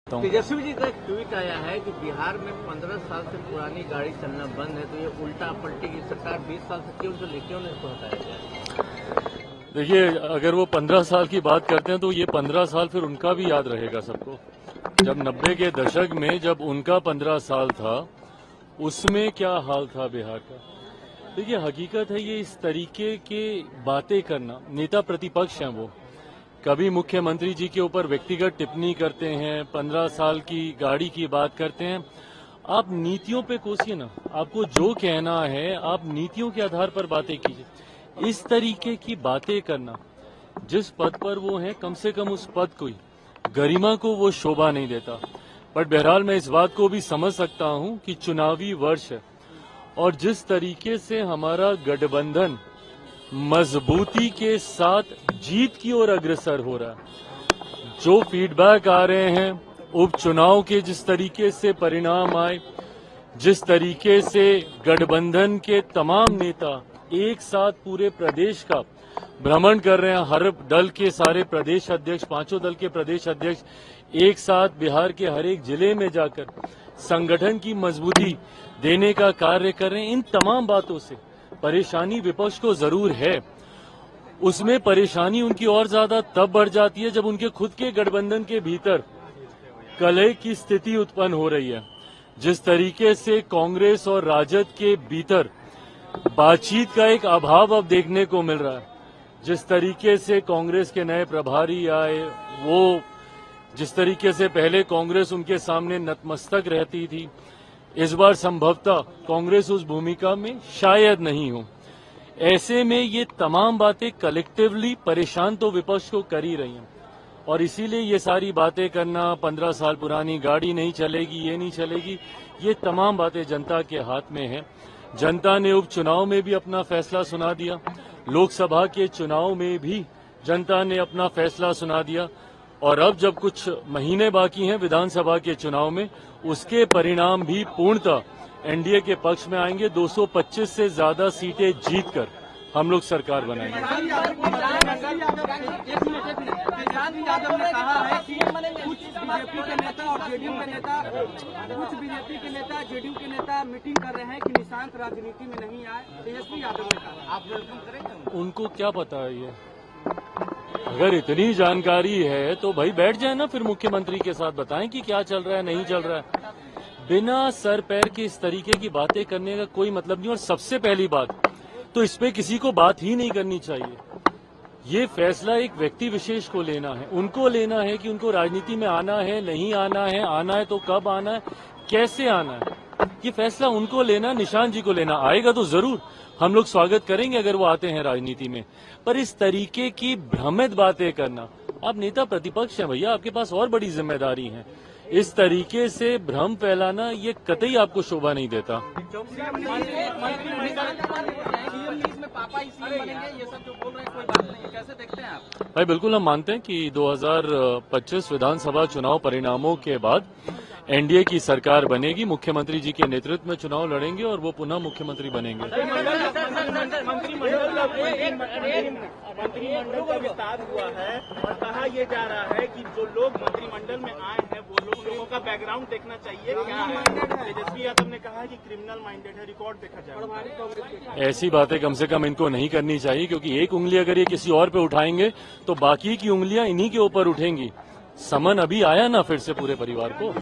तेजस्वी जी का एक ट्वीट आया है कि बिहार में 15 साल से पुरानी गाड़ी चलना बंद है, तो ये उल्टा पलटी की सरकार 20 साल से क्यों जो लेके उन्हें इसको हटाया जाए। देखिए, अगर वो 15 साल की बात करते हैं तो ये 15 साल फिर उनका भी याद रहेगा सबको। जब 90 के दशक में जब उनका 15 साल था, उसमें क्या हाल था बिहार का। देखिए, हकीकत है ये इस तरीके के बातें करना, नेता प्रतिपक्ष हैं वो, कभी मुख्यमंत्री जी के ऊपर व्यक्तिगत टिप्पणी करते हैं, 15 साल की गाड़ी की बात करते हैं। आप नीतियों पे कोसिए ना, आपको जो कहना है आप नीतियों के आधार पर बातें कीजिए। इस तरीके की बातें करना, जिस पद पर वो हैं, कम से कम उस पद को, गरिमा को वो शोभा नहीं देता। बट बहरहाल मैं इस बात को भी समझ सकता हूं कि चुनावी वर्ष है और जिस तरीके से हमारा गठबंधन मजबूती के साथ जीत की ओर अग्रसर हो रहा है, जो फीडबैक आ रहे हैं उपचुनाव के, जिस तरीके से परिणाम आए, जिस तरीके से गठबंधन के तमाम नेता एक साथ पूरे प्रदेश का भ्रमण कर रहे हैं, हर दल के सारे प्रदेश अध्यक्ष, पांचों दल के प्रदेश अध्यक्ष एक साथ बिहार के हर एक जिले में जाकर संगठन की मजबूती देने का कार्य कर रहे हैं। इन तमाम बातों से परेशानी विपक्ष को जरूर है। उसमें परेशानी उनकी और ज्यादा तब बढ़ जाती है जब उनके खुद के गठबंधन के भीतर कलह की स्थिति उत्पन्न हो रही है। जिस तरीके से कांग्रेस और राजद के भीतर बातचीत का एक अभाव अब देखने को मिल रहा है, जिस तरीके से कांग्रेस के नए प्रभारी आए, वो जिस तरीके से पहले कांग्रेस उनके सामने नतमस्तक रहती थी, इस बार संभवतः कांग्रेस उस भूमिका में शायद नहीं हो। ऐसे में ये तमाम बातें कलेक्टिवली परेशान तो विपक्ष को कर ही रही हैं और इसीलिए ये सारी बातें करना, 15 साल पुरानी गाड़ी नहीं चलेगी, ये नहीं चलेगी, ये तमाम बातें जनता के हाथ में है। जनता ने उपचुनाव में भी अपना फैसला सुना दिया, लोकसभा के चुनाव में भी जनता ने अपना फैसला सुना दिया और अब जब कुछ महीने बाकी हैं विधानसभा के चुनाव में, उसके परिणाम भी पूर्णतः एनडीए के पक्ष में आएंगे। 225 से ज्यादा सीटें जीतकर हम लोग सरकार बनाएंगे। यादव ने कहा है कि कुछ बीजेपी के नेता और जेडीयू के नेता, जेडीयू के नेता मीटिंग कर रहे हैं कि निशांत राजनीति में नहीं आए। तेजस्वी यादव ने कहा, आप वेलकम करेंगे? उनको क्या पता है ये? अगर इतनी जानकारी है तो भाई बैठ जाए ना, फिर मुख्यमंत्री के साथ बताएं कि क्या चल रहा है, नहीं चल रहा है। बिना सर पैर के इस तरीके की बातें करने का कोई मतलब नहीं। और सबसे पहली बात तो इस पे किसी को बात ही नहीं करनी चाहिए। ये फैसला एक व्यक्ति विशेष को लेना है, उनको लेना है कि उनको राजनीति में आना है, नहीं आना है तो कब आना है, कैसे आना है, ये फैसला उनको लेना, निशांत जी को लेना। आएगा तो जरूर हम लोग स्वागत करेंगे अगर वो आते हैं राजनीति में, पर इस तरीके की भ्रमित बातें करना, आप नेता प्रतिपक्ष हैं भैया, आपके पास और बड़ी जिम्मेदारी है। इस तरीके से भ्रम फैलाना ये कतई आपको शोभा नहीं देता। भाई बिल्कुल हम मानते हैं कि 2025 विधानसभा चुनाव परिणामों के बाद एनडीए की सरकार बनेगी, मुख्यमंत्री जी के नेतृत्व में चुनाव लड़ेंगे और वो पुनः मुख्यमंत्री बनेंगे। मंत्रिमंडल का विस्तार हुआ है और कहा यह जा रहा है कि जो लोग मंत्रिमंडल में आए हैं वो लोगों का बैकग्राउंड देखना चाहिए। क्या है? तेजस्वी यादव ने कहा है कि क्रिमिनल माइंडेड है, रिकॉर्ड देखा जाए। ऐसी बातें कम से कम इनको नहीं करनी चाहिए, क्योंकि एक उंगली अगर ये किसी और पे उठाएंगे तो बाकी की उंगलियां इन्हीं के ऊपर उठेंगी। समन अभी आया ना फिर से पूरे परिवार को।